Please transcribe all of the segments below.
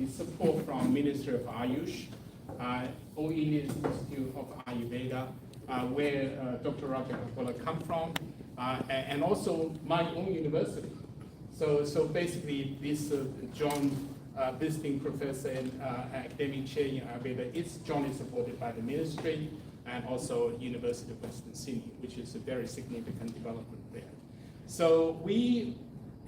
the support from Ministry of Ayush, All India Institute of Ayurveda, where Dr. Raja Gopala come from, and also my own university. So basically, this John visiting professor and academic chair in Ayurveda is jointly supported by the ministry and also University of Western Sydney, which is a very significant development there. So we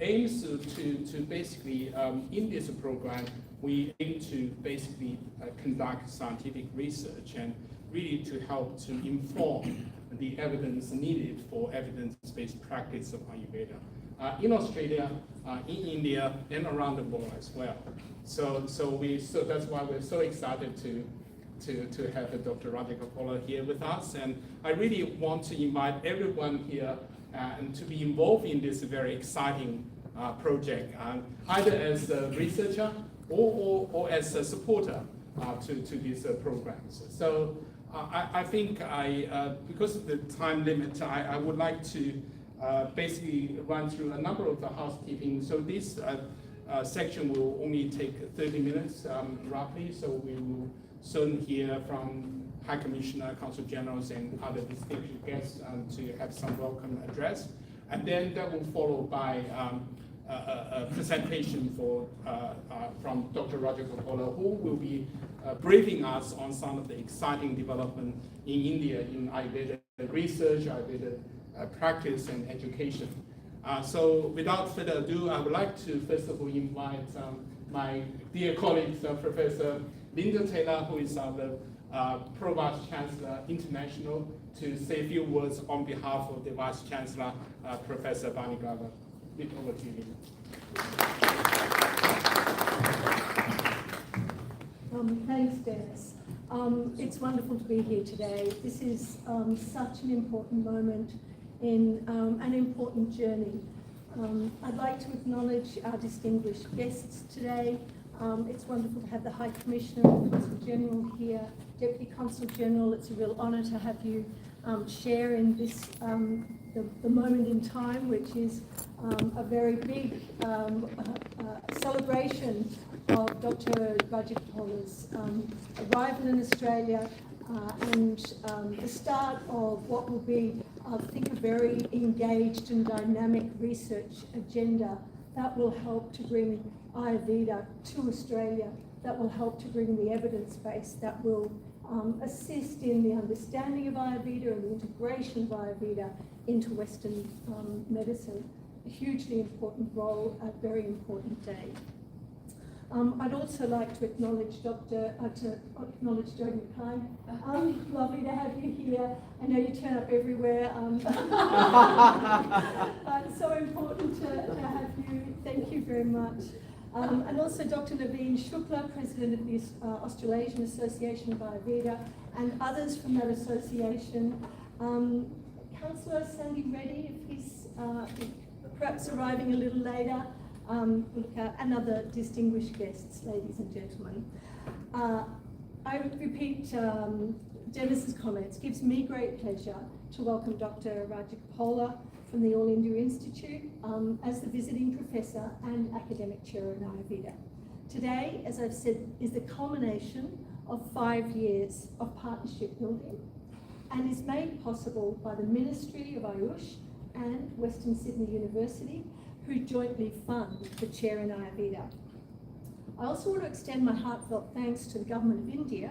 aim to basically, in this program, we aim to basically conduct scientific research and really to help to inform the evidence needed for evidence-based practice of Ayurveda in Australia, in India, and around the world as well. So that's why we're so excited to have Dr. Raja Gopala here with us, and I really want to invite everyone here and to be involved in this very exciting project, either as a researcher or as a supporter to these programs. So I think because of the time limit, I would like to basically run through a number of the housekeeping. So this section will only take 30 minutes roughly, so we will soon hear from High Commissioner, Consul Generals, and other distinguished guests to have some welcome address. And then that will follow by a presentation from Dr. Raja Gopala, who will be briefing us on some of the exciting development in India in Ayurveda research, Ayurveda practice, and education. So without further ado, I would like to first of all invite my dear colleague, Professor Linda Taylor, who is the Pro Vice Chancellor International, to say a few words on behalf of the Vice Chancellor, Professor Bani Grava. Over to you. Thanks, Dennis. It's wonderful to be here today. This is such an important moment in an important journey. I'd like to acknowledge our distinguished guests today. It's wonderful to have the High Commissioner and Consul General here, Deputy Consul General. It's a real honour to have you share in this the moment in time, which is a very big celebration of Dr. Raja Gopala's arrival in Australia and the start of what will be, I think, a very engaged and dynamic research agenda that will help to bring Ayurveda to Australia, that will help to bring the evidence base, that will assist in the understanding of Ayurveda and the integration of Ayurveda into Western medicine. A hugely important role, a very important day. I'd also like to acknowledge Jodie Kai. Lovely to have you here. I know you turn up everywhere. It's so important to have you. Thank you very much. And also Dr. Naveen Shukla, President of the Australasian Association of Ayurveda, and others from that association. Councillor Sandy Reddy, if he's perhaps arriving a little later, and other distinguished guests, ladies and gentlemen. I repeat Dennis's comments. It gives me great pleasure to welcome Dr. Raja Gopala from the All India Institute as the visiting professor and academic chair in Ayurveda. Today, as I've said, is the culmination of 5 years of partnership building and is made possible by the Ministry of Ayush and Western Sydney University, who jointly fund the chair in Ayurveda. I also want to extend my heartfelt thanks to the Government of India,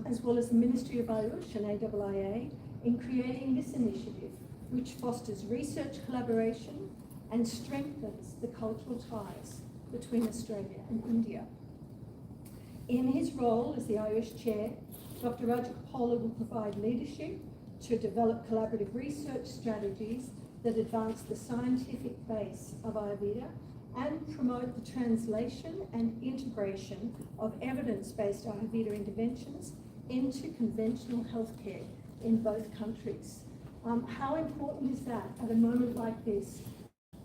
as well as the Ministry of Ayush and AIIA, in creating this initiative, which fosters research collaboration and strengthens the cultural ties between Australia and India. In his role as the Ayush chair, Dr. Raja Gopala will provide leadership to develop collaborative research strategies that advance the scientific base of Ayurveda and promote the translation and integration of evidence-based Ayurveda interventions into conventional healthcare in both countries. How important is that at a moment like this,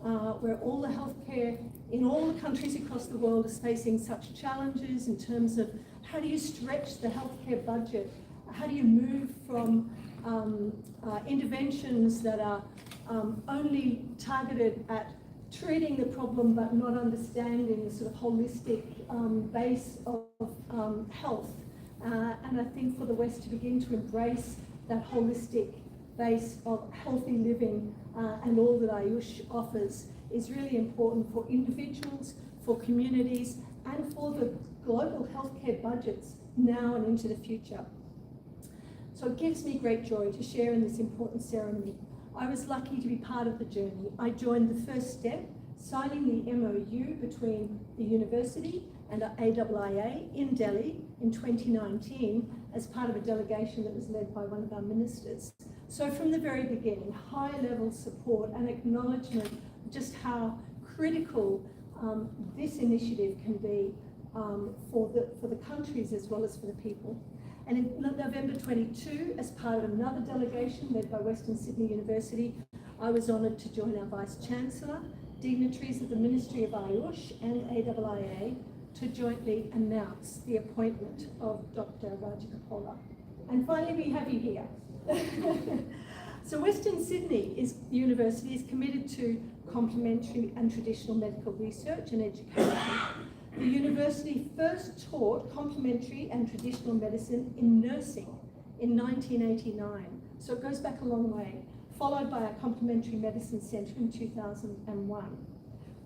where all the healthcare in all the countries across the world is facing such challenges in terms of how do you stretch the healthcare budget? How do you move from interventions that are only targeted at treating the problem but not understanding the sort of holistic base of health. And I think for the West to begin to embrace that holistic base of healthy living and all that Ayush offers is really important for individuals, for communities, and for the global healthcare budgets now and into the future. So it gives me great joy to share in this important ceremony. I was lucky to be part of the journey. I joined the first step, signing the MOU between the university and AIIA in Delhi in 2019 as part of a delegation that was led by one of our ministers. So from the very beginning, high-level support and acknowledgement of just how critical this initiative can be for the countries as well as for the people. And in November 22, as part of another delegation led by Western Sydney University, I was honoured to join our Vice-Chancellor, dignitaries of the Ministry of Ayush and AIIA to jointly announce the appointment of Dr. Gopala. And finally, we have you here. So Western Sydney University is committed to complementary and traditional medical research and education. The university first taught complementary and traditional medicine in nursing in 1989, so it goes back a long way, followed by a complementary medicine centre in 2001.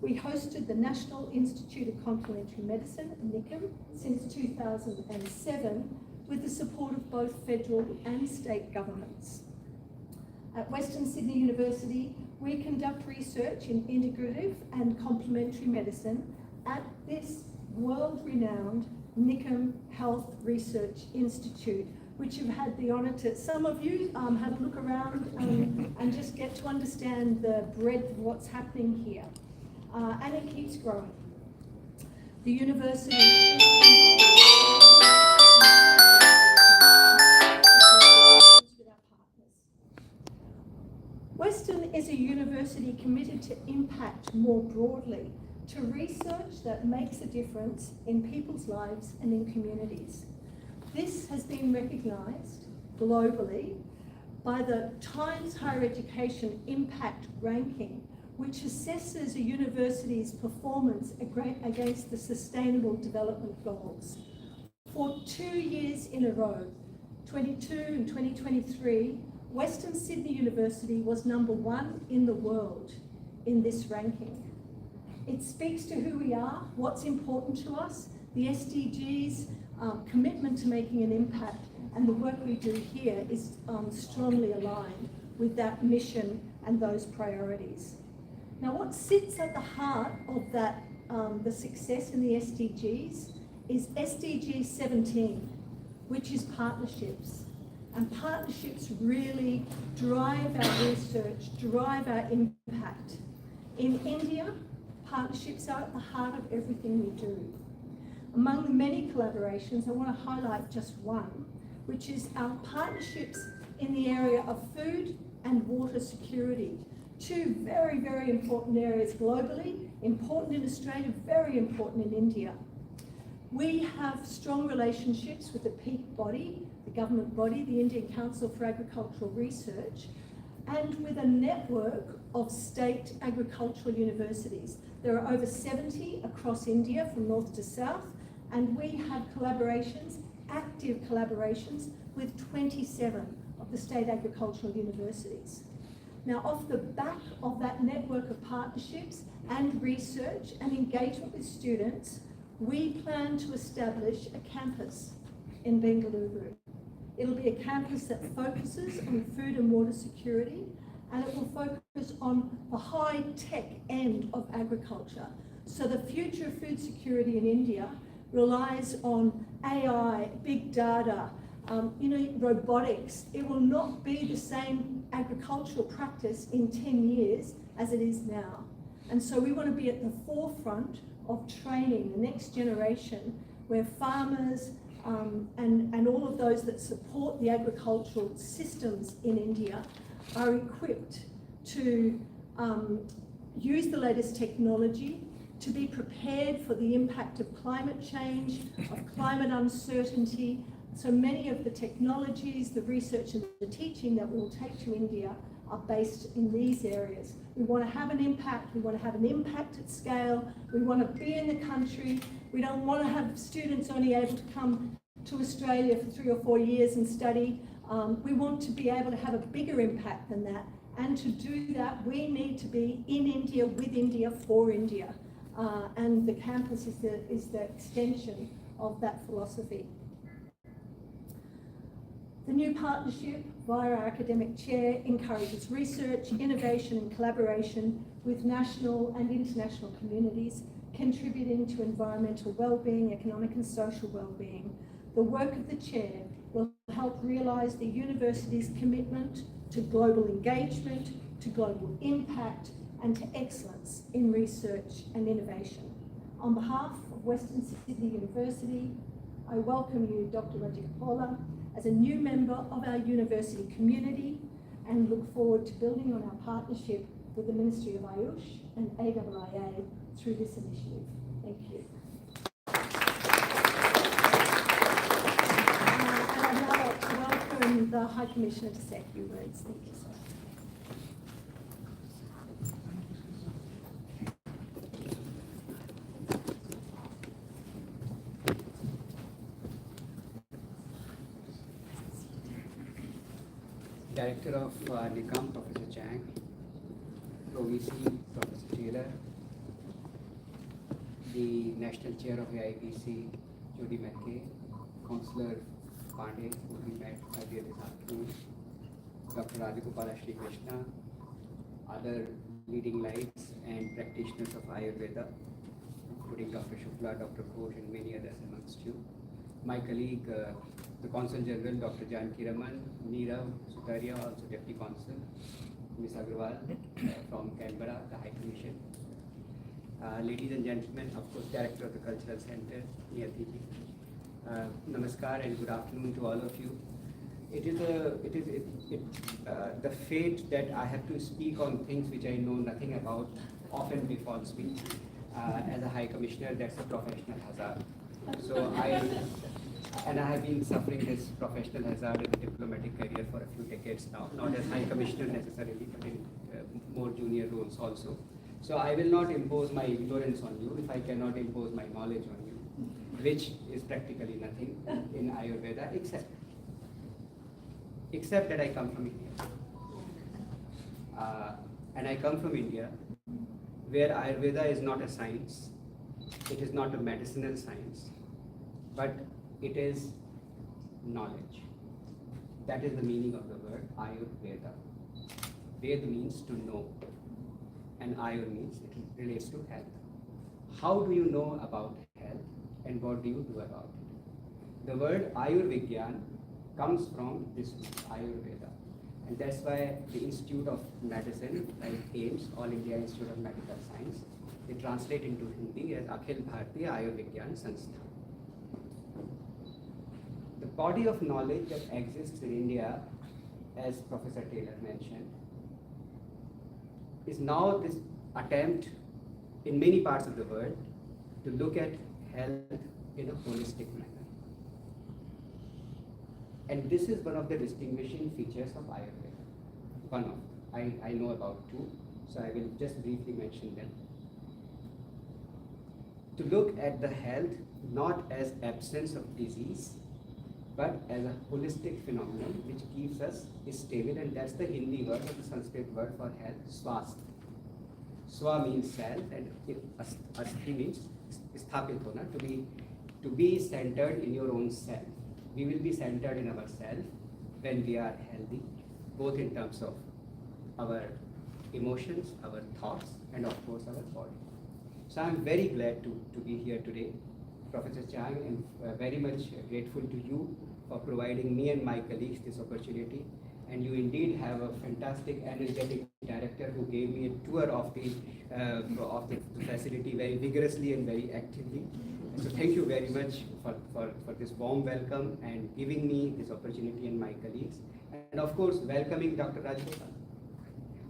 We hosted the National Institute of Complementary Medicine, NICM, since 2007, with the support of both federal and state governments. At Western Sydney University, we conduct research in integrative and complementary medicine at this world-renowned NICM Health Research Institute, which you've had the honour to, some of you have a look around and just get to understand the breadth of what's happening here. And it keeps growing. The university Western is a university committed to impact more broadly, to research that makes a difference in people's lives and in communities. This has been recognised globally by the Times Higher Education Impact Ranking, which assesses a university's performance against the Sustainable Development Goals. For 2 years in a row, 22 and 2023, Western Sydney University was #1 in the world in this ranking. It speaks to who we are, what's important to us, the SDGs, commitment to making an impact, and the work we do here is strongly aligned with that mission and those priorities. Now, what sits at the heart of that, the success in the SDGs is SDG 17, which is partnerships. And partnerships really drive our research, drive our impact. In India, partnerships are at the heart of everything we do. Among the many collaborations, I want to highlight just one, which is our partnerships in the area of food and water security. Two very, very important areas globally, important in Australia, very important in India. We have strong relationships with the peak body, the government body, the Indian Council for Agricultural Research, and with a network of state agricultural universities. There are over 70 across India from north to south, and we have collaborations, active collaborations, with 27 of the state agricultural universities. Now, off the back of that network of partnerships and research and engagement with students, we plan to establish a campus in Bengaluru. It'll be a campus that focuses on food and water security, and it will focus on the high-tech end of agriculture. So the future of food security in India relies on AI, big data, robotics. It will not be the same agricultural practice in 10 years as it is now. And so we want to be at the forefront of training the next generation, where farmers and all of those that support the agricultural systems in India are equipped to use the latest technology, to be prepared for the impact of climate change, of climate uncertainty. So many of the technologies, the research and the teaching that we'll take to India are based in these areas. We want to have an impact, we want to have an impact at scale, we want to be in the country, we don't want to have students only able to come to Australia for 3 or 4 years and study. We want to be able to have a bigger impact than that, and to do that we need to be in India, with India, for India. And the campus is the extension of that philosophy. The new partnership via our academic chair encourages research, innovation and collaboration with national and international communities, contributing to environmental well-being, economic and social well-being. The work of the chair will help realise the university's commitment to global engagement, to global impact and to excellence in research and innovation. On behalf of Western Sydney University, I welcome you, Dr. Gopala, as a new member of our university community, and look forward to building on our partnership with the Ministry of Ayush and AIIA through this initiative. Thank you. And I'd now like to welcome the High Commissioner to say a few words. Thank you, sir. Director of NICM, Professor Chang, Pro-VC, Professor Taylor, the National Chair of AIPC, Jody McKay, Councillor Pandey, who we met earlier this afternoon, Dr. Gopala Shrikrishna, other leading lights and practitioners of Ayurveda, including Dr. Shukla, Dr. Ghosh, and many others amongst you. My colleague, the Consul General, Dr. Janki Raman, Neerav Sutaria, also Deputy Consul, Ms. Agarwal from Canberra, the High Commission. Ladies and gentlemen, of course, Director of the Cultural Centre, Niyati ji. Namaskar and good afternoon to all of you. The fate that I have to speak on things which I know nothing about often befalls me. As a High Commissioner, that's a professional hazard. So I have been suffering this professional hazard in the diplomatic career for a few decades now, not as High Commissioner necessarily, but in more junior roles also. So I will not impose my ignorance on you if I cannot impose my knowledge on you, which is practically nothing in Ayurveda, except that I come from India. And I come from India, where Ayurveda is not a science, it is not a medicinal science, but it is knowledge. That is the meaning of the word Ayurveda. Ved means to know, and Ayur means it relates to health. How do you know about health, and what do you do about it? The word Ayurvigyan comes from this Ayurveda, and that's why the Institute of Medicine, like AIMS, All India Institute of Medical Science, they translate into Hindi as Akhil Bharatiya Ayurvigyan Sanstha. The body of knowledge that exists in India, as Professor Taylor mentioned, is now this attempt in many parts of the world to look at health in a holistic manner. And this is one of the distinguishing features of Ayurveda. One of, I know about two, so I will just briefly mention them. To look at the health not as absence of disease, but as a holistic phenomenon which keeps us stable, and that's the Hindi word or the Sanskrit word for health, swasth. Swa means self, and asthi means sthapit hona, to be centered in your own self. We will be centered in ourselves when we are healthy, both in terms of our emotions, our thoughts, and of course our body. So I'm very glad to be here today. Professor Chang, I'm very much grateful to you for providing me and my colleagues this opportunity. And you indeed have a fantastic, energetic director who gave me a tour of the facility very vigorously and very actively. So thank you very much for this warm welcome and giving me this opportunity and my colleagues. And of course, welcoming Dr. Gopala.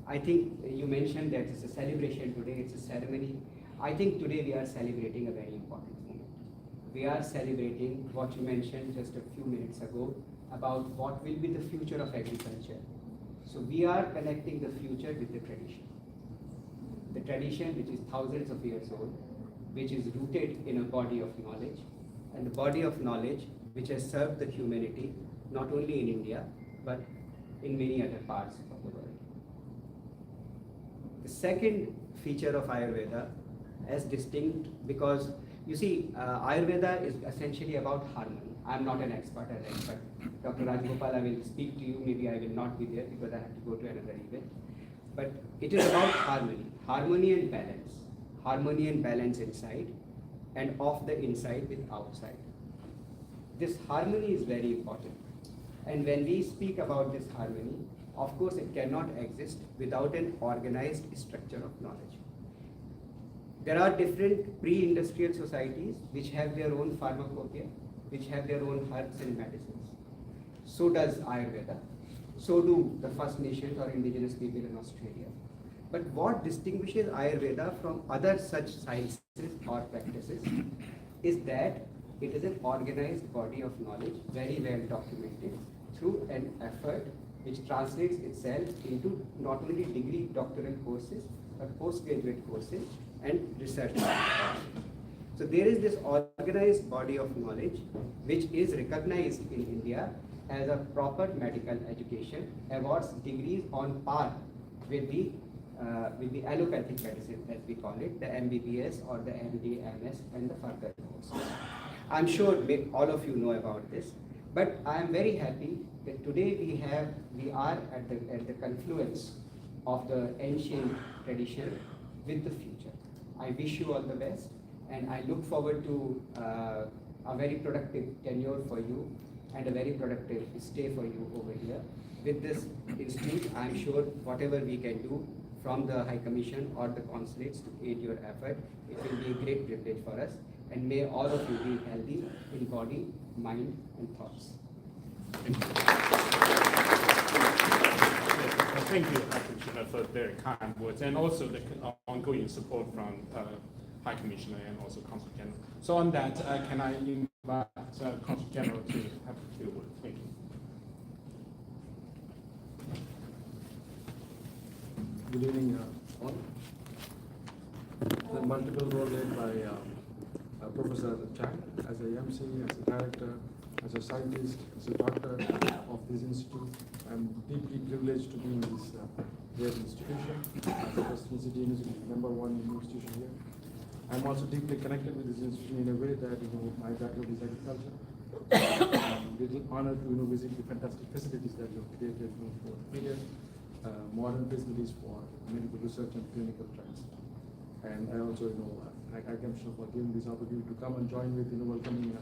I think you mentioned that it's a celebration today, it's a ceremony. I think today we are celebrating a very important moment. We are celebrating what you mentioned just a few minutes ago about what will be the future of agriculture. So we are connecting the future with the tradition. The tradition which is thousands of years old, which is rooted in a body of knowledge, and the body of knowledge which has served the humanity not only in India but in many other parts of the world. The second feature of Ayurveda, as distinct, because you see, Ayurveda is essentially about harmony. I'm not an expert, as expert. Dr. Gopala will speak to you. Maybe I will not be there because I have to go to another event. But it is about harmony and balance. Harmony and balance inside and of the inside with outside. This harmony is very important. And when we speak about this harmony, of course it cannot exist without an organized structure of knowledge. There are different pre-industrial societies which have their own pharmacopoeia, which have their own herbs and medicines. So does Ayurveda. So do the First Nations or indigenous people in Australia. But what distinguishes Ayurveda from other such sciences or practices is that it is an organized body of knowledge, very well documented through an effort which translates itself into not only degree doctoral courses, but postgraduate courses and research. So there is this organized body of knowledge which is recognized in India as a proper medical education, awards degrees on par with the allopathic medicine, as we call it, the MBBS or the MD, MS, and the further courses. I'm sure all of you know about this, but I am very happy that today we are at the confluence of the ancient tradition with the future. I wish you all the best, and I look forward to a very productive tenure for you and a very productive stay for you over here. With this institute, I'm sure whatever we can do from the High Commission or the consulates to aid your effort, it will be a great privilege for us. And may all of you be healthy in body, mind, and thoughts. Thank you, High Commissioner, for very kind words, and also the ongoing support from High Commissioner and also Consul General. So on that, can I invite Consul General to have a few words? Thank you. Good evening, all. The multiple role played by Professor Chang as a MC, as a director, as a scientist, as a doctor of this institute. I'm deeply privileged to be in this great institution, as a Western City University, #1 institution here. I'm also deeply connected with this institution in a way that my background is agriculture. I'm really honored to visit the fantastic facilities that you have created for period, modern facilities for medical research and clinical trials. And I also I am sure for giving this opportunity to come and join with welcoming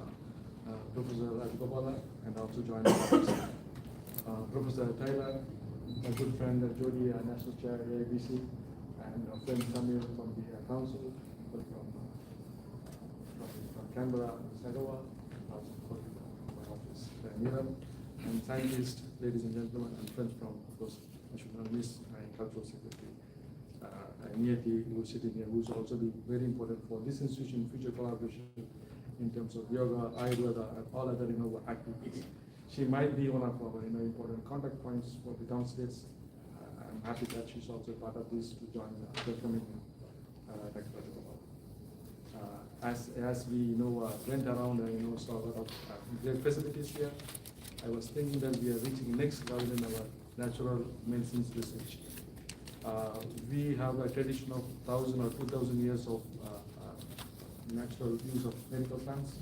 Professor Gopala and also join Professor Taylor, my good friend Jody, National Chair at ABC, and our friend Samir from the Council, from Canberra, Sagawa, also from my office, Neelam, and scientists, ladies and gentlemen, and friends from, of course, I should not miss my Cultural Secretary, Niyati, who is sitting here, who is also be very important for this institution, future collaboration in terms of yoga, Ayurveda, and all other activities. She might be one of our important contact points for the consulates. I'm happy that she's also part of this to join the welcoming Dr. As we went around and saw a lot of great facilities here, I was thinking that we are reaching next level in our natural medicines research. We have a tradition of 1,000 or 2,000 years of natural use of medical plants,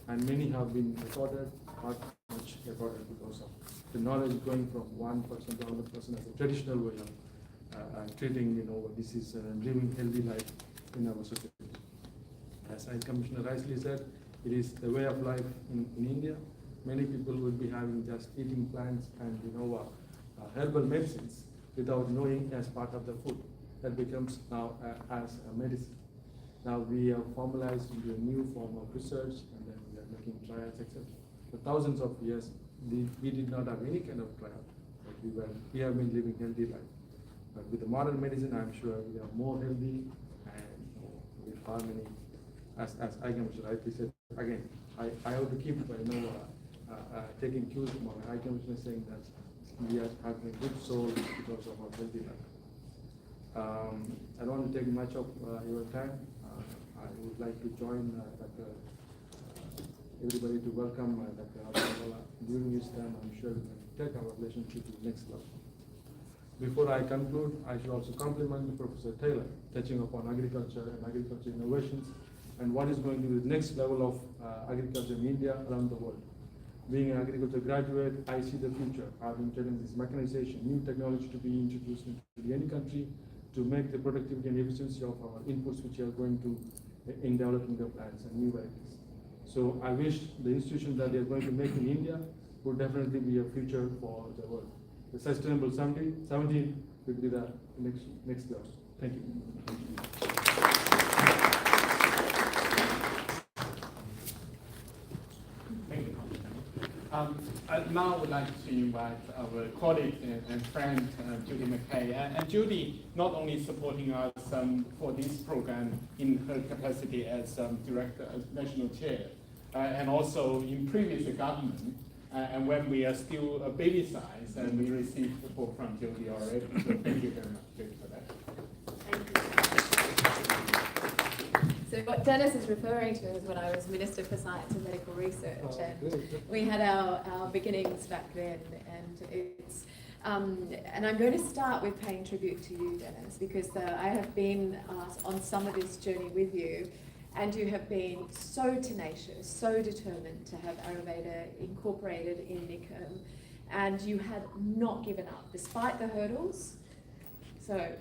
and many have been recorded, not much recorded because of the knowledge going from one person to another person as a traditional way of treating disease and living healthy life in our society. As High Commissioner rightly said, it is the way of life in India. Many people will be having just eating plants and herbal medicines without knowing as part of the food. That becomes now as a medicine. Now we have formalized into a new form of research, and then we are making trials, etc. For thousands of years, we did not have any kind of trial, but we have been living healthy life. But with the modern medicine, I'm sure we are more healthy and with harmony. As I can rightly said, again, I have to keep taking cues from our High Commissioner saying that we are having a good soul because of our healthy life. I don't want to take much of your time. I would like to join everybody to welcome Dr. Gopala. During his time, I'm sure we can take our relationship to the next level. Before I conclude, I should also compliment Professor Taylor, touching upon agriculture and agriculture innovations, and what is going to be the next level of agriculture in India around the world. Being an agriculture graduate, I see the future. I've been telling this mechanization, new technology to be introduced into any country to make the productivity and efficiency of our inputs which are going to in developing the plants and new varieties. So I wish the institution that they are going to make in India would definitely be a future for the world. The sustainable 17 will be the next level. Thank you. Thank you. Now I would like to invite our colleague and friend, Judy McKay. And Judy not only supporting us for this program in her capacity as director, as national chair, and also in previous government, and when we are still a baby size, and we received support from Judy already. So thank you very much, Judy, for that. So what Dennis is referring to is when I was Minister for Science and Medical Research, and we had our beginnings back then, and it's and I'm going to start with paying tribute to you, Dennis, because I have been on some of this journey with you, and you have been so tenacious, so determined to have Ayurveda incorporated in NICM, and you have not given up despite the hurdles. So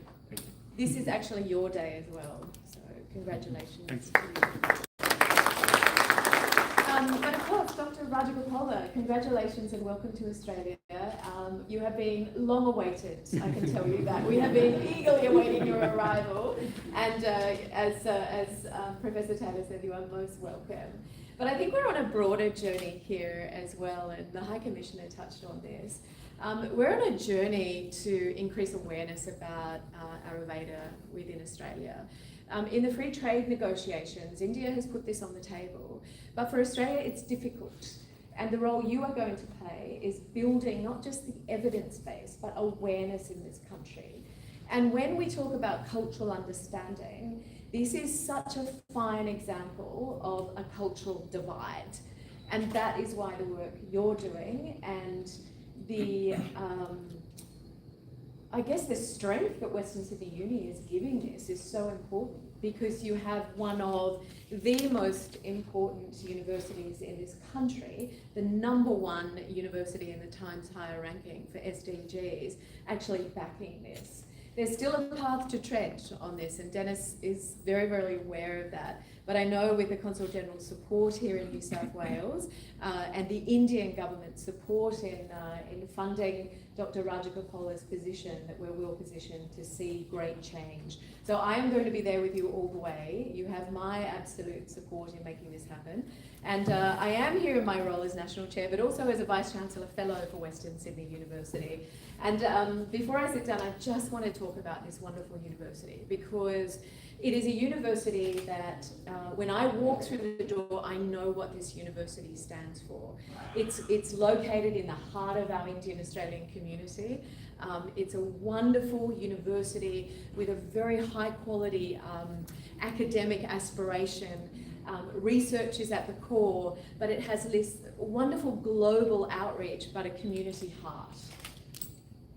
this is actually your day as well. Congratulations. But of course, Dr. Gopala, congratulations and welcome to Australia. You have been long awaited, I can tell you that. We have been eagerly awaiting your arrival, and as Professor Taylor said, you are most welcome. But I think we're on a broader journey here as well, and the High Commissioner touched on this. We're on a journey to increase awareness about Ayurveda within Australia. In the free trade negotiations, India has put this on the table, but for Australia it's difficult. And the role you are going to play is building not just the evidence base, but awareness in this country. And when we talk about cultural understanding, this is such a fine example of a cultural divide. And that is why the work you're doing and the I guess the strength that Western Sydney Uni is giving this is so important, because you have one of the most important universities in this country, the #1 university in the Times Higher ranking for SDGs, actually backing this. There's still a path to tread on this, and Dennis is very, very aware of that. But I know with the Consul General's support here in New South Wales and the Indian government support in funding Dr. Gopala's position, that we're well positioned to see great change. So I am going to be there with you all the way. You have my absolute support in making this happen. And I am here in my role as National Chair, but also as a Vice Chancellor Fellow for Western Sydney University. And before I sit down, I just want to talk about this wonderful university, because it is a university that when I walk through the door, I know what this university stands for. It's located in the heart of our Indian Australian community. It's a wonderful university with a very high quality academic aspiration. Research is at the core, but it has this wonderful global outreach, but a community heart.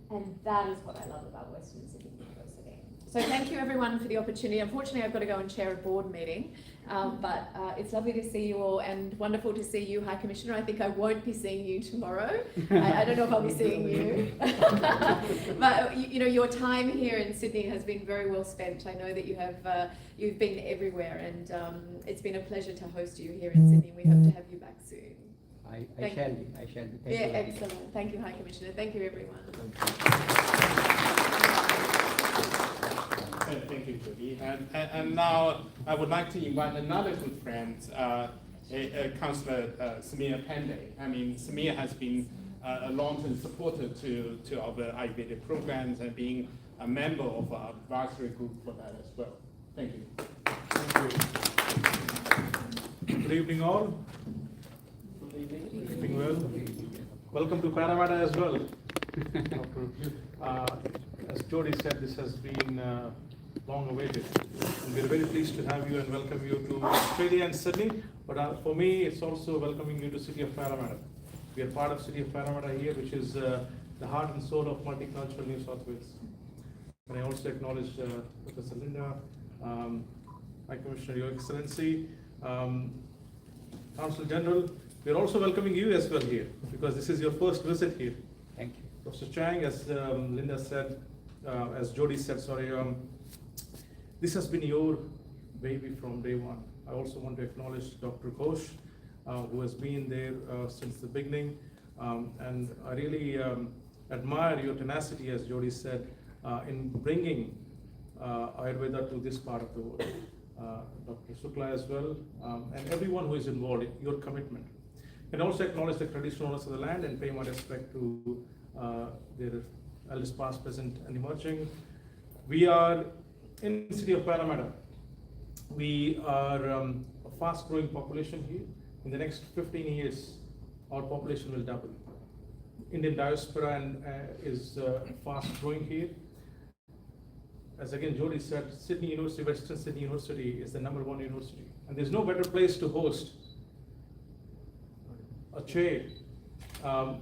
And that is what I love about Western Sydney University. So thank you everyone for the opportunity. Unfortunately, I've got to go and chair a board meeting, but it's lovely to see you all, and wonderful to see you, High Commissioner. I think I won't be seeing you tomorrow. I don't know if I'll be seeing you. But you know, your time here in Sydney has been very well spent. I know that you have you've been everywhere, and it's been a pleasure to host you here in Sydney. We hope to have you back soon. I shall be. Thank yeah, you. excellent. Thank you, High Commissioner. Thank you, everyone. Thank you, Judy. And now I would like to invite another good friend, Councillor Samir Pandey. I mean, Samir has been a long-term supporter to our Ayurveda programs and being a member of our advisory group for that as well. Thank you. Thank you. Good evening, all. Good evening. Well. Welcome to Parramatta as well. As Jody said, this has been long awaited. And we're very pleased to have you and welcome you to Australia and Sydney. But for me, it's also welcoming you to City of Parramatta. We are part of City of Parramatta here, which is the heart and soul of multicultural New South Wales. And I also acknowledge Professor Linda, High Commissioner, Your Excellency, Consul General. We're also welcoming you as well here, because this is your first visit here. Thank you. Professor Chang, as Linda said, as Jody said, sorry, this has been your baby from day one. I also want to acknowledge Dr. Ghosh, who has been there since the beginning. And I really admire your tenacity, as Jody said, in bringing Ayurveda to this part of the world. Dr. Shukla as well, and everyone who is involved, your commitment. And also acknowledge the traditional owners of the land and pay my respect to their elders past, present, and emerging. We are in the City of Parramatta. We are a fast-growing population here. In the next 15 years, our population will double. Indian diaspora is fast-growing here. As again Jody said, Sydney University, Western Sydney University is the #1 university. And there's no better place to host a chair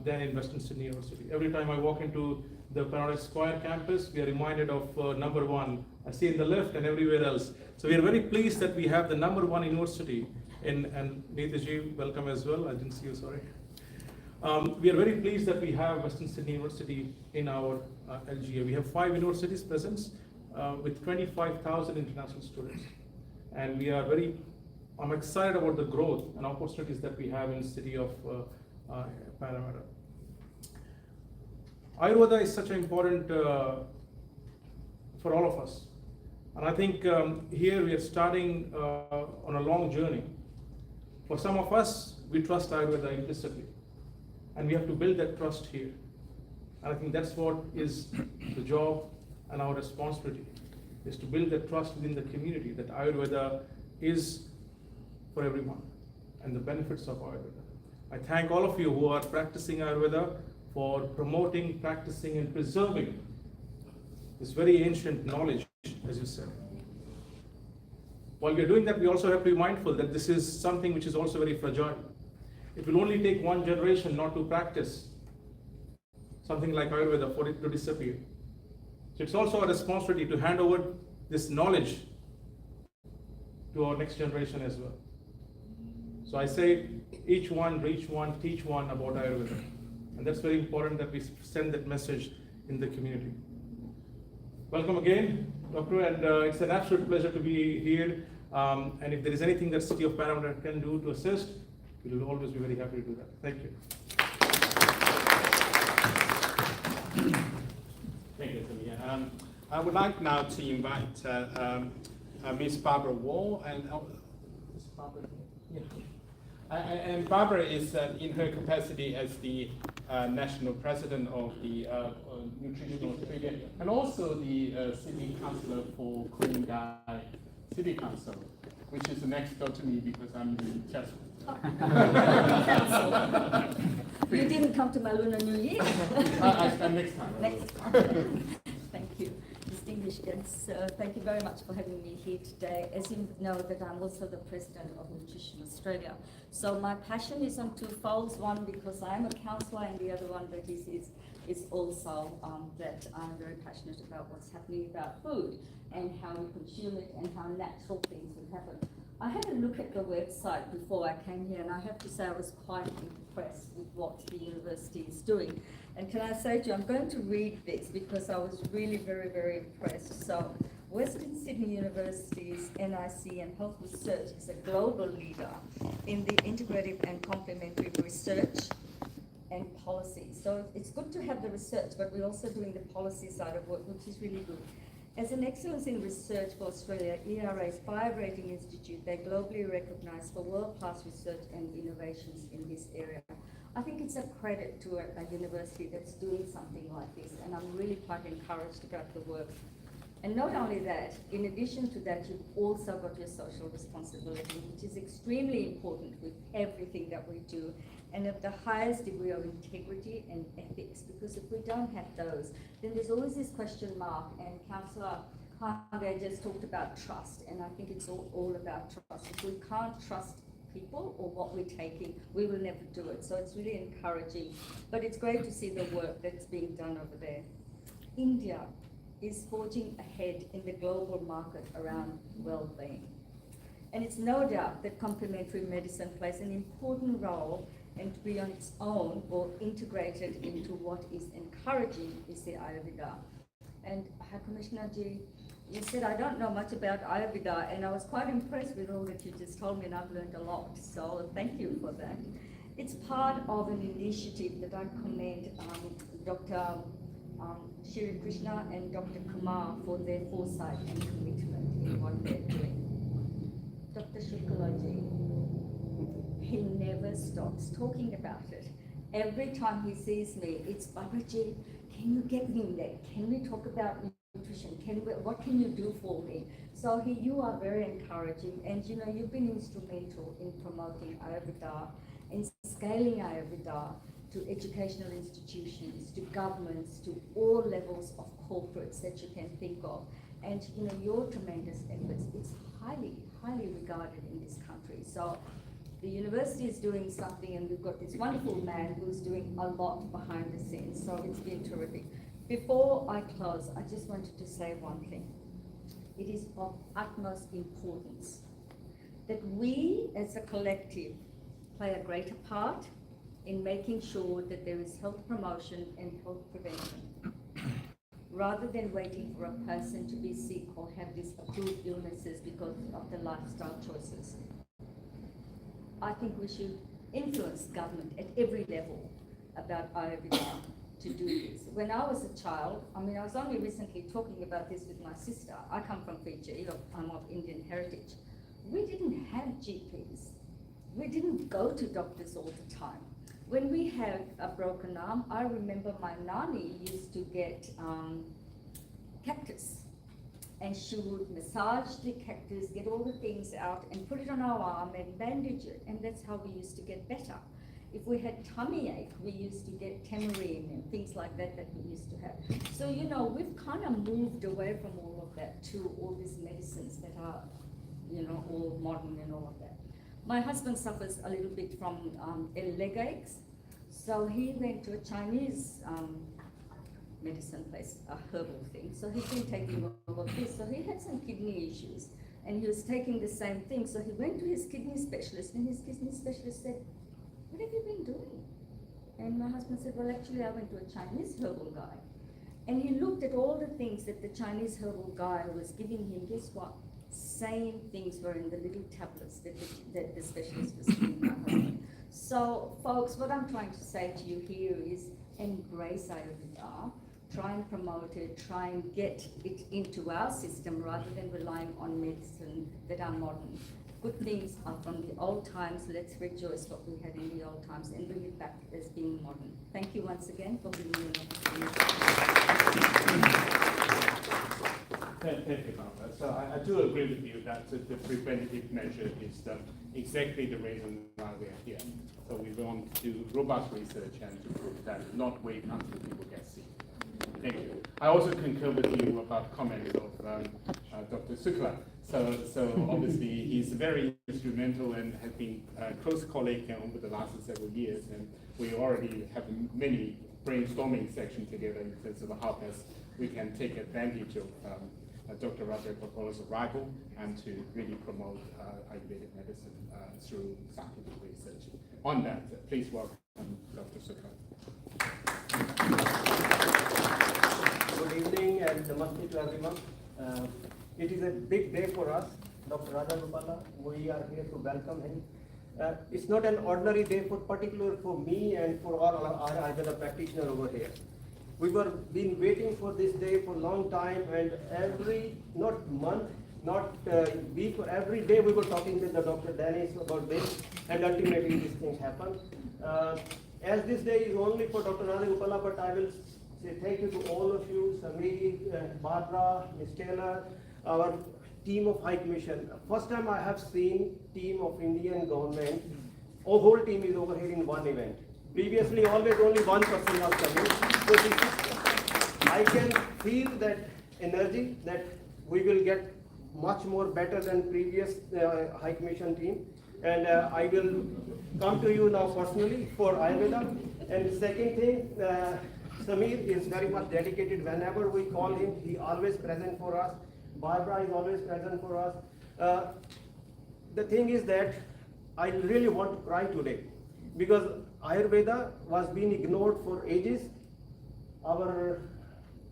than in Western Sydney University. Every time I walk into the Paradise Square campus, we are reminded of #1. I see in the lift and everywhere else. So we are very pleased that we have the #1 university and Neetaji, welcome as well. I didn't see you, sorry. We are very pleased that we have Western Sydney University in our LGA. We have 5 universities present with 25,000 international students. And we are I'm excited about the growth and opportunities that we have in the city of Parramatta. Ayurveda is such an important for all of us. And I think here we are starting on a long journey. For some of us, we trust Ayurveda implicitly. And we have to build that trust here. And I think that's what is the job and our responsibility, is to build that trust within the community that Ayurveda is for everyone and the benefits of Ayurveda. I thank all of you who are practicing Ayurveda for promoting, practicing, and preserving this very ancient knowledge, as you said. While we are doing that, we also have to be mindful that this is something which is also very fragile. It will only take one generation not to practice something like Ayurveda for it to disappear. So it's also a responsibility to hand over this knowledge to our next generation as well. So I say, each one, reach one, teach one about Ayurveda. And that's very important that we send that message in the community. Welcome again, Doctor, and it's an absolute pleasure to be here. And if there is anything that City of Parramatta can do to assist, we will always be very happy to do that. Thank you. Thank you, Samia. I would like now to invite Ms. Barbara Wall and Ms. Barbara, yeah. And Barbara is in her capacity as the national president of the Nutritional Australia and also the Sydney Councillor for Ku-ring-gai City Council, which is next door to me because I'm the chairman. You didn't come to my Lunar New Year? Next time. Next time. Thank you. Distinguished guests, thank you very much for having me here today. As you know, that I'm also the president of Nutrition Australia. So my passion is on two folds. One, because I'm a counsellor, and the other one that is also that I'm very passionate about what's happening about food and how we consume it and how natural things would happen. I had a look at the website before I came here, and I have to say I was quite impressed with what the university is doing. And can I say to you, I'm going to read this because I was really very, very impressed. So, Western Sydney University's NICM Health Research is a global leader in the integrative and complementary research and policy. So it's good to have the research, but we're also doing the policy side of work, which is really good. As an excellence in research for Australia, ERA's 5-rating institute, they're globally recognised for world-class research and innovations in this area. I think it's a credit to a university that's doing something like this, and I'm really quite encouraged about the work And not only that, in addition to that, you've also got your social responsibility, which is extremely important with everything that we do, and at the highest degree of integrity and ethics, because if we don't have those, then there's always this question mark, and Councillor Hange just talked about trust, and I think it's all about trust. If we can't trust people or what we're taking, we will never do it. So it's really encouraging, but it's great to see the work that's being done over there. India is forging ahead in the global market around well-being. And it's no doubt that complementary medicine plays an important role, and to be on its own or integrated into what is encouraging is the Ayurveda. And Commissioner Ji, you said I don't know much about Ayurveda, and I was quite impressed with all that you just told me, and I've learned a lot. So thank you for that. It's part of an initiative that I commend Dr. Shrikrishna and Dr. Kumar for their foresight and commitment in what they're doing. Dr. Shuklaji, he never stops talking about it. Every time he sees me, it's Babaji, can you get me in there? Can we talk about nutrition? What can you do for me? So you are very encouraging, and you know, you've been instrumental in promoting Ayurveda and scaling Ayurveda to educational institutions, to governments, to all levels of corporates that you can think of. And you know, your tremendous efforts, it's highly, highly regarded in this country. So the university is doing something, and we've got this wonderful man who's doing a lot behind the scenes. So it's been terrific. Before I close, I just wanted to say one thing. It is of utmost importance that we as a collective play a greater part in making sure that there is health promotion and health prevention, rather than waiting for a person to be sick or have these acute illnesses because of the lifestyle choices. I think we should influence government at every level about Ayurveda to do this. When I was a child, I mean, I was only recently talking about this with my sister. I come from Fiji, I'm of Indian heritage. We didn't have GPs. We didn't go to doctors all the time. When we had a broken arm, I remember my nanny used to get cactus, and she would massage the cactus, get all the things out and put it on our arm and bandage it, and that's how we used to get better. If we had tummy ache, we used to get tamarine and things like that we used to have. So, you know, we've kind of moved away from all of that to all these medicines that are, you know, all modern and all of that. My husband suffers a little bit from leg aches, so he went to a Chinese medicine place, a herbal thing. So he's been taking all of this. So he had some kidney issues, and he was taking the same thing. So he went to his kidney specialist, and his kidney specialist said, "What have you been doing?" And my husband said, "Well, actually, I went to a Chinese herbal guy." And he looked at all the things that the Chinese herbal guy was giving him. Guess what? Same things were in the little tablets that the specialist was giving my husband. So, folks, what I'm trying to say to you here is embrace Ayurveda, try and promote it, try and get it into our system rather than relying on medicine that are modern. Good things are from the old times. Let's rejoice what we had in the old times and bring it back as being modern. Thank you once again for giving me an opportunity. Thank you, Barbara. So I do agree with you that the preventative measure is exactly the reason why we are here. So we want to do robust research and to prove that, not wait until people get sick. Thank you. I also concur with you about comments of Dr. Sukla. So obviously he's very instrumental and has been a close colleague over the last several years, and we already have many brainstorming sessions together in terms of how best we can take advantage of Dr. Raja Gopala's arrival and to really promote Ayurvedic medicine through scientific research. On that, please welcome Dr. Sukla. Good evening and namaste to everyone. It is a big day for us, Dr. Raja Gopala. We are here to welcome him. It's not an ordinary day, particularly for me and for all our Ayurveda practitioners over here. We were been waiting for this day for a long time, and every, not month, not week, every day we were talking with the Dr. Dennis about this, and ultimately these things happen. As this day is only for Dr. Raja Gopala, but I will say thank you to all of you, Sameer, Barbara, Ms. Taylor, our team of High Commission. First time I have seen team of Indian government, our whole team is over here in one event. Previously, always only one person was coming. So I can feel that energy that we will get much more better than previous High Commission team. And I will come to you now personally for Ayurveda. And second thing, Sameer is very much dedicated. Whenever we call him, he always present for us. Barbara is always present for us. The thing is that I really want to cry today because Ayurveda was being ignored for ages. Our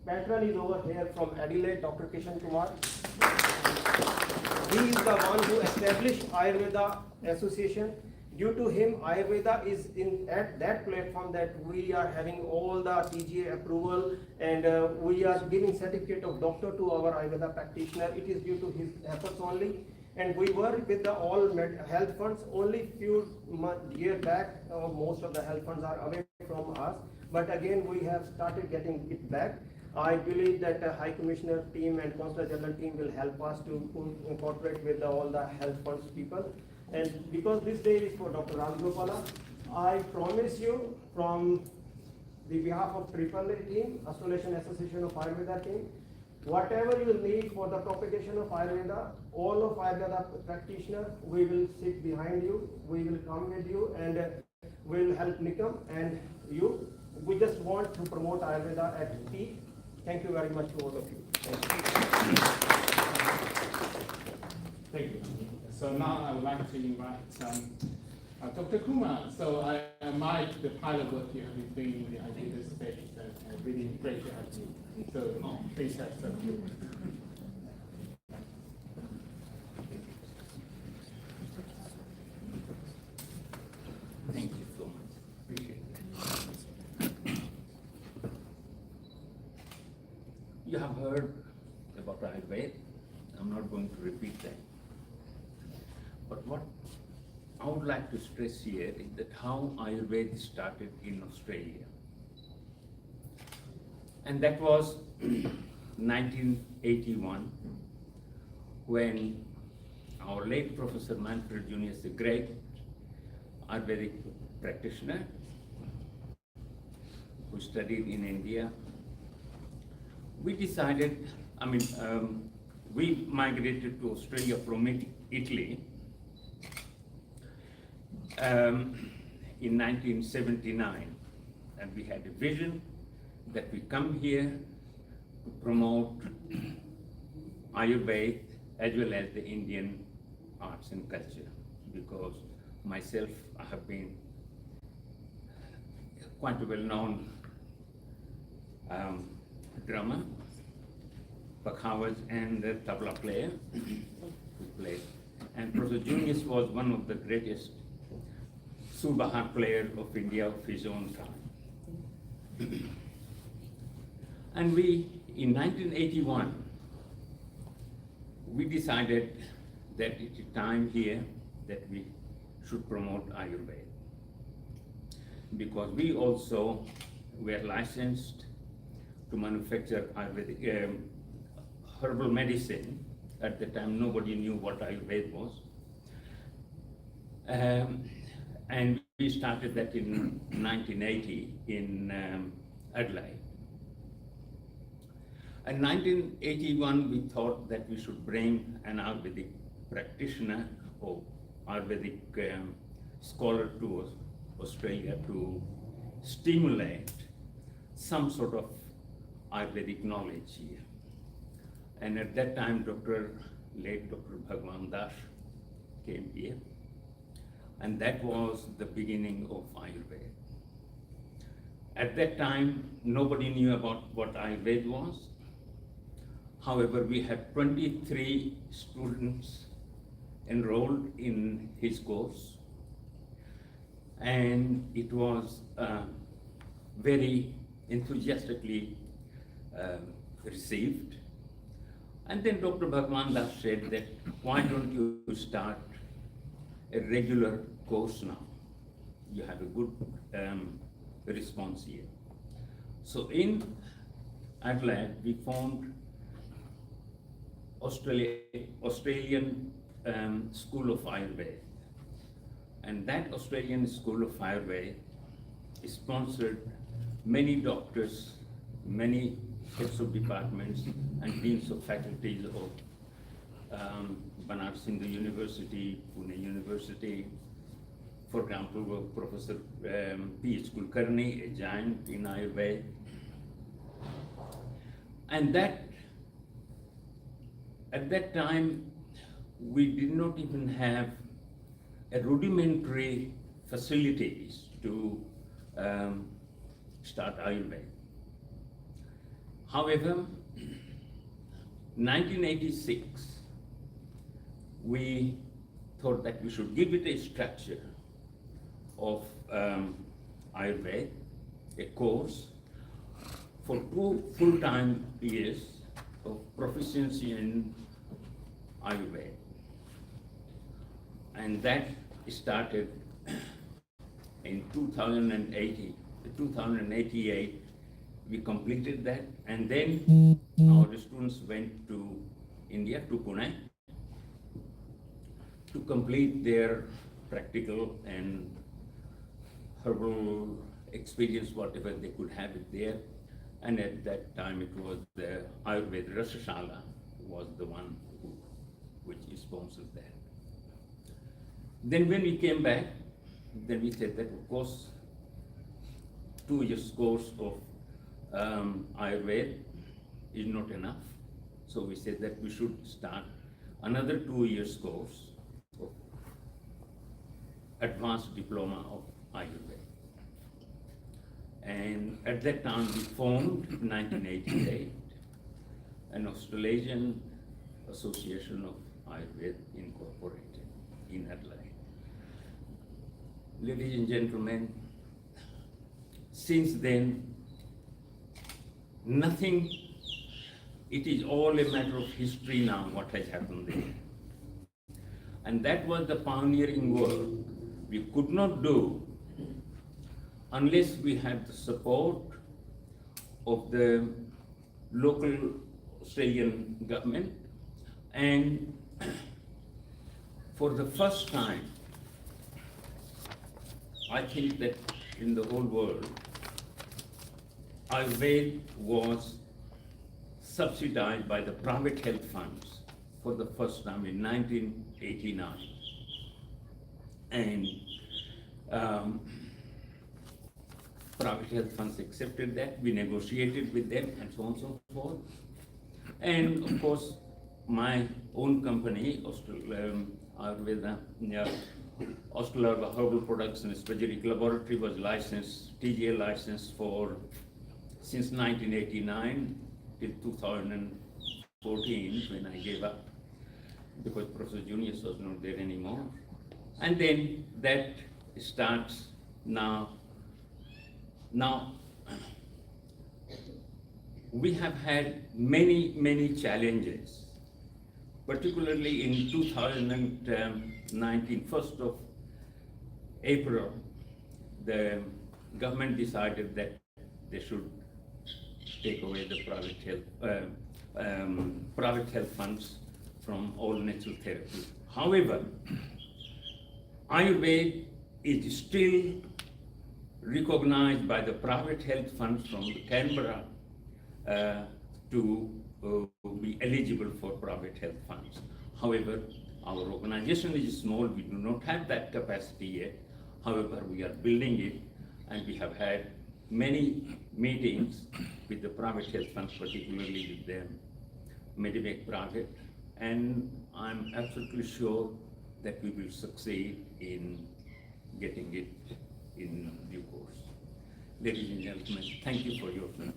patron is over here from Adelaide, Dr. Kishan Kumar. He is the one who established Ayurveda Association. Due to him, Ayurveda is at that platform that we are having all the TGA approval and we are giving certificate of doctor to our Ayurveda practitioner. It is due to his efforts only. And we work with the all health funds. Only few years back, most of the health funds are away from us. But again, we have started getting it back. I believe that the High Commissioner team and Consular General team will help us to incorporate with all the health funds people. And because this day is for Dr. Gopala, I promise you from the behalf of AAA team, Australasian Association of Ayurveda team, whatever you need for the propagation of Ayurveda, all of Ayurveda practitioners, we will sit behind you, we will come with you and we will help NICM and you. We just want to promote Ayurveda at peak. Thank you very much to all of you. Thank you. Thank you. So now I would like to invite Dr. Kumar. So I might the pilot work you have been doing in the Ayurveda space and really great to have you. So please have some. Thank you so much. Appreciate it. You have heard about Ayurveda. I'm not going to repeat that. But what I would like to stress here is that how Ayurveda started in Australia. And that was 1981 when our late Professor Manfred Junius, a great Ayurvedic practitioner who studied in India, we decided, we migrated to Australia from Italy in 1979, and we had a vision that we come here to promote Ayurveda as well as the Indian arts and culture, because myself, I have been quite a well-known drummer, pakhawaz and tabla player who played. And Professor Junius was one of the greatest Subahar players of India of his own time. And we, in 1981, we decided that it is time here that we should promote Ayurveda. Because we also were licensed to manufacture Ayurvedic herbal medicine. At the time, nobody knew what Ayurveda was. And we started that in 1980 in Adelaide. In 1981, we thought that we should bring an Ayurvedic practitioner or Ayurvedic scholar to Australia to stimulate some sort of Ayurvedic knowledge here. And at that time, late Dr. Bhagwan Das came here. And that was the beginning of Ayurveda. At that time, nobody knew about what Ayurveda was. However, we had 23 students enrolled in his course. And it was very enthusiastically received. And then Dr. Bhagwan Das said that, why don't you start a regular course now? You have a good response here. So in Adelaide, we formed Australian School of Ayurveda. And that Australian School of Ayurveda sponsored many doctors, many heads of departments and deans of faculties of Banaras Hindu University, Pune University. For example, Professor P.H. Kulkarni, a giant in Ayurveda. And that, at that time, we did not even have a rudimentary facilities to start Ayurveda. However, 1986, we thought that we should give it a structure of Ayurveda, a course for 2 full-time years of proficiency in Ayurveda. And that started in 2088, we completed that, and then our students went to India, to Pune, to complete their practical and herbal experience, whatever they could have it there. And at that time it was the Ayurveda Rasashala was the one which sponsored that. Then when we came back, then we said that of course 2 years course of Ayurveda is not enough. So we said that we should start another 2 years course of advanced diploma of Ayurveda. And at that time we formed in 1988 an Australasian Association of Ayurveda Incorporated in Adelaide. Ladies and gentlemen, since then, nothing, it is all a matter of history now what has happened there. And that was the pioneering work we could not do unless we had the support of the local Australian government. And for the first time, I think that in the whole world, Ayurveda was subsidized by the private health funds for the first time in 1989. And private health funds accepted that, we negotiated with them and so on and so forth. And of course, my own company, Ayurveda, Australia Herbal Products and Specialty Laboratory was licensed, TGA licensed for since 1989 till 2014 when I gave up because Professor Junius was not there anymore. And then that starts now. Now, we have had many challenges, particularly in 2019, 1st of April, the government decided that they should take away the private health funds from all natural therapies. However, Ayurveda is still recognized by the private health funds from Canberra to be eligible for private health funds. However, our organization is small, we do not have that capacity yet. However, we are building it, and we have had many meetings with the private health funds, particularly with the Medivac Private, and I'm absolutely sure that we will succeed in getting it in due course. Ladies and gentlemen, thank you for your time.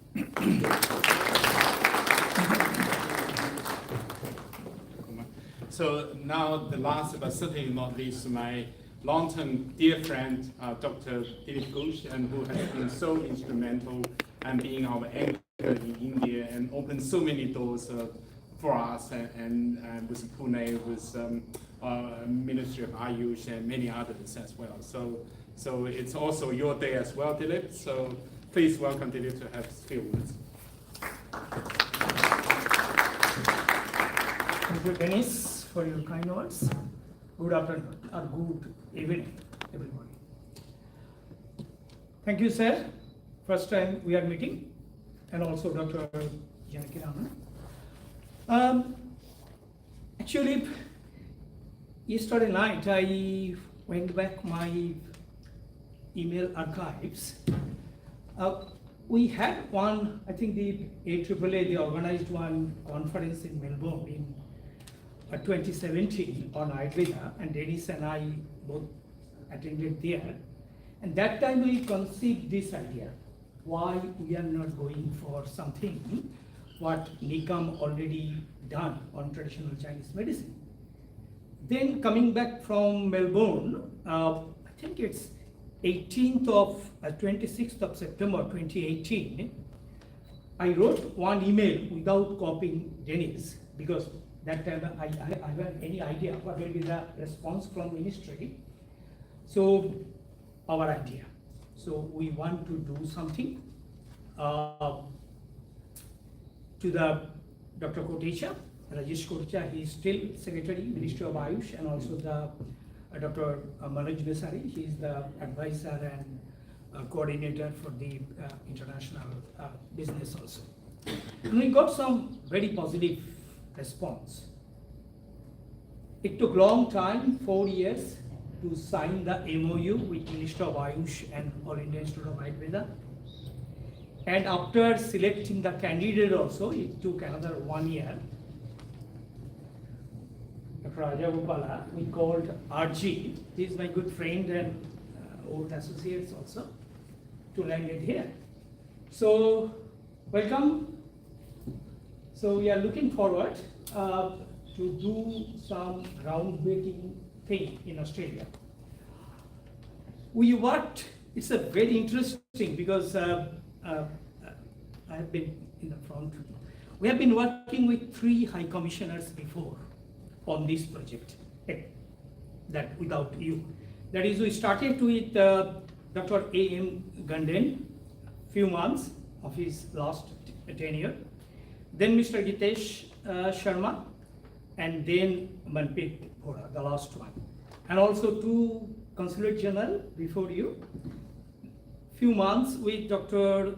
So now the last but certainly not least, my long-term dear friend, Dr. Dilip Ghosh, and who has been so instrumental and being our anchor in India and opened so many doors for us and with Pune, with Ministry of Ayush and many others as well. So it's also your day as well, Dilip. So Please welcome David to have his few words. Thank you, Dennis, for your kind words. Good afternoon, or good evening, everybody. Thank you, sir. First time we are meeting, and also Dr. Janaki Raman. Actually, yesterday night I went back my email archives. We had one, I think the AAA, they organized one conference in Melbourne in 2017 on Ayurveda, and Dennis and I both attended there. And that time we conceived this idea, why we are not going for something what NICM already done on traditional Chinese medicine. Then coming back from Melbourne, I think it's 26th of September 2018, I wrote one email without copying Dennis, because that time I haven't any idea what will be the response from ministry. So our idea. So we want to do something to the Dr. Kotecha, Rajesh Kotecha, he is still Secretary, Ministry of Ayush, and also the Dr. Manoj Besari, he is the advisor and coordinator for the international business also. And we got some very positive response. It took long time, 4 years, to sign the MOU with Ministry of Ayush and All India Institute of Ayurveda. And after selecting the candidate also, it took another 1 year. Dr. Gopala, we called RG. He is my good friend and old associates also, to land it here. So, welcome. So we are looking forward to do some groundbreaking thing in Australia. We worked, it's a very interesting because I have been in the front. We have been working with 3 high commissioners before on this project, that without you. That is, we started with Dr. A.M. Ganden, few months of his last tenure, then Mr. Gitesh Sharma, and then Manpreet Bhora, the last one. And also 2 Consulate General before you. Few months with Dr.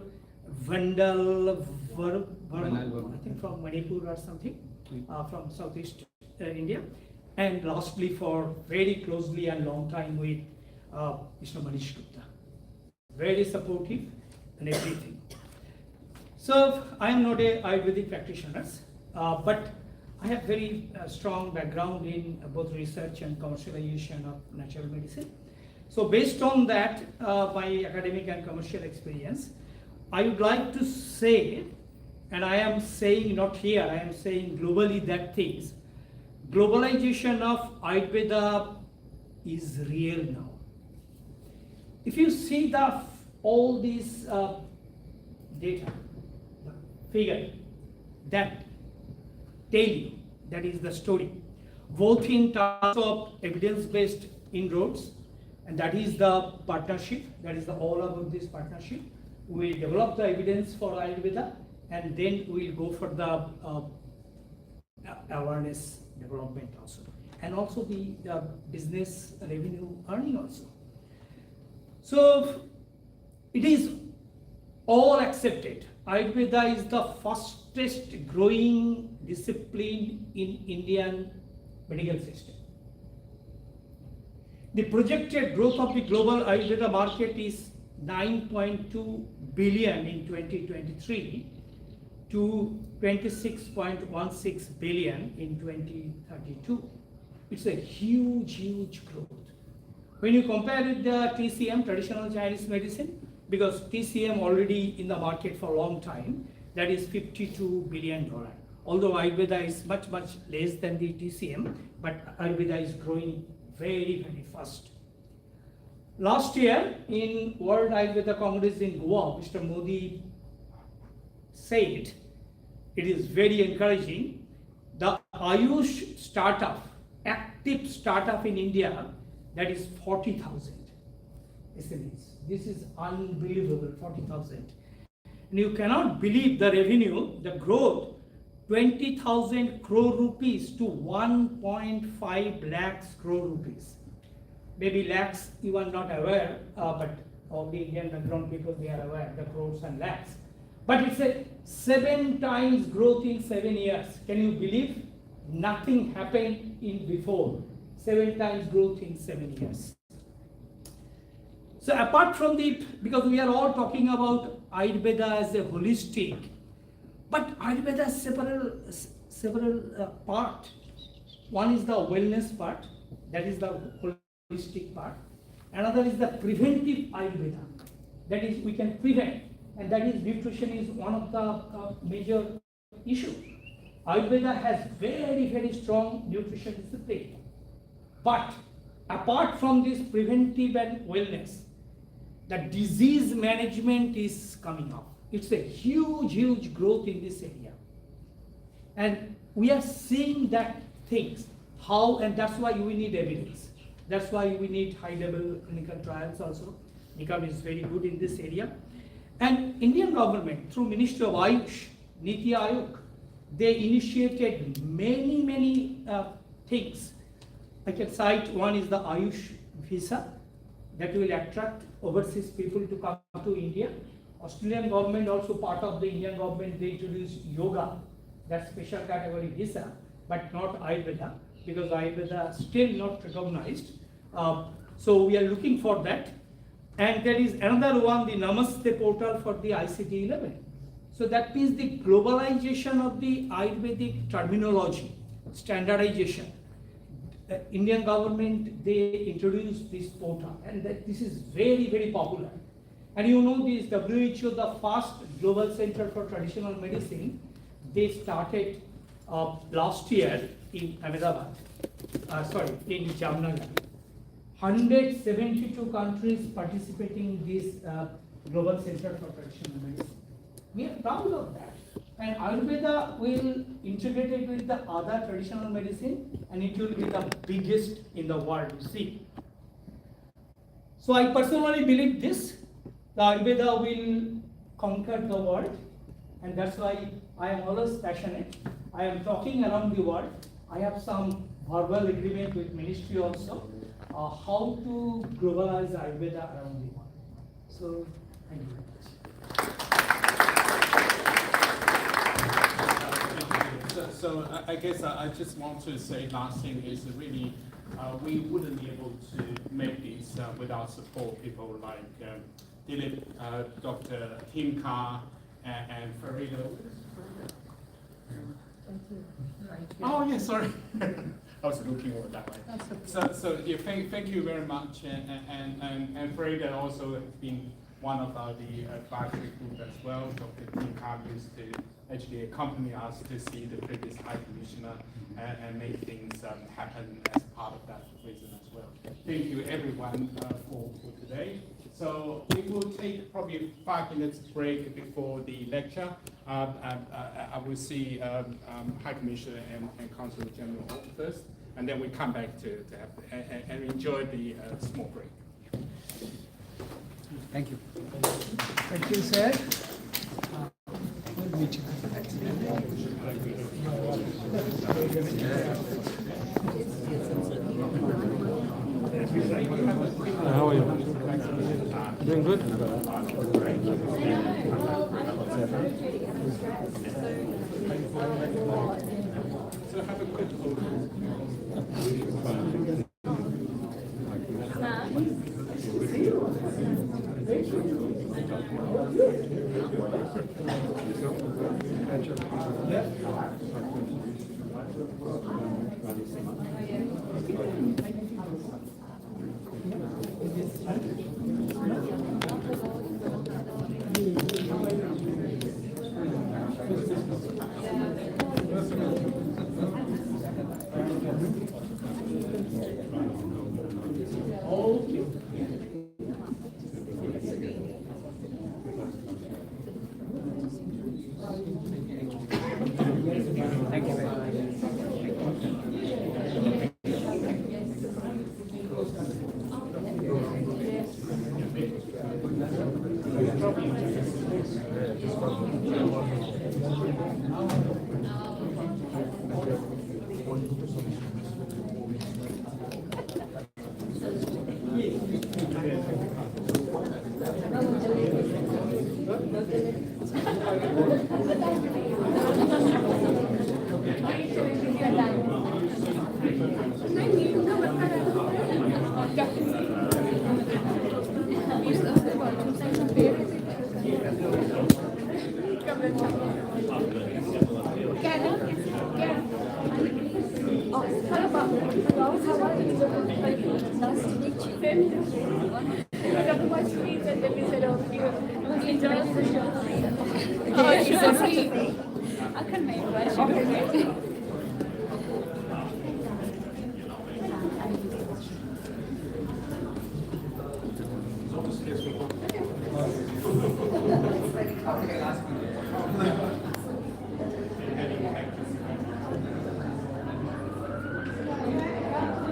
Vandal Verma, I think from Manipur or something, from Southeast India. And lastly, for very closely and long time with Mr. Manish Gupta. Very supportive and everything. So I am not a Ayurvedic practitioner, but I have very strong background in both research and commercialization of natural medicine. So based on that, my academic and commercial experience, I would like to say, and I am saying not here, I am saying globally that things, globalization of Ayurveda is real now. If you see all these data, the figure that tell you, that is the story, both in terms of evidence-based inroads, and that is the partnership, that is all about this partnership. We develop the evidence for Ayurveda, and then we'll go for the awareness development also, and also the business revenue earning also. So it is all accepted. Ayurveda is the fastest growing discipline in Indian medical system. The projected growth of the global Ayurveda market is 9.2 billion in 2023 to 26.16 billion in 2032. It's a huge, huge growth. When you compare with the TCM, traditional Chinese medicine, because TCM already in the market for a long time, that is $52 billion. Although Ayurveda is much, much less than the TCM, but Ayurveda is growing very, very fast. Last year in World Ayurveda Congress in Goa, Mr. Modi said, it is very encouraging, the Ayush startup, active startup in India, that is 40,000. SMEs. This is unbelievable, 40,000. And you cannot believe the revenue, the growth, 20,000 crore rupees to 1.5 lakhs crore rupees. Maybe lakhs you are not aware, but all the Indian background people, they are aware, the crores and lakhs. But it's a 7 times growth in 7 years. Can you believe? Nothing happened in before. 7 times growth in 7 years. So apart from because we are all talking about Ayurveda as a holistic, but Ayurveda has several part. One is the wellness part, that is the holistic part. Another is the preventive Ayurveda, that is we can prevent, and that is nutrition is one of the major issues. Ayurveda has very strong nutrition discipline. But apart from this preventive and wellness, the disease management is coming up. It's a huge growth in this area. And we are seeing that things, how, and that's why we need evidence. That's why we need high level clinical trials also. NICM is very good in this area. And Indian government through Ministry of Ayush, Niti Aayog, they initiated many things. I can cite one is the Ayush visa that will attract overseas people to come to India. Australian government also part of the Indian government, they introduced yoga, that special category visa, but not Ayurveda, because Ayurveda still not recognized. So we are looking for that. And there is another one, the Namaste portal for the ICT 11. So that means the globalization of the Ayurvedic terminology, standardization. The Indian government, they introduced this portal, and that this is very popular. And you know this WHO, the first global center for traditional medicine, they started last year in Ahmedabad, in Jamnagar. 172 countries participating in this global center for traditional medicine. We are proud of that. And Ayurveda will integrate it with the other traditional medicine, and it will be the biggest in the world, you see. So I personally believe this, the Ayurveda will conquer the world, and that's why I am always passionate. I am talking around the world. I have some verbal agreement with ministry also, how to globalize Ayurveda around the world. So, thank you very much. So I guess I just want to say last thing is really we wouldn't be able to make this without support people like Dilip, Dr. Tim Carr, and Farida. Oh yeah, sorry. I was looking over that way. So yeah, thank you very much, and Farida also has been one of the advisory group as well. Dr. Tim Carr used to actually accompany us to see the previous High Commissioner and make things happen as part of that reason as well. Thank you everyone for today. So we will take probably a 5 minutes break before the lecture. I will see High Commissioner and Consul General first, and then we come back to have and enjoy the small break. Thank you. Thank you, sir. How are you? Doing good? So have a quick Thank you very much. Nice to meet you. I can make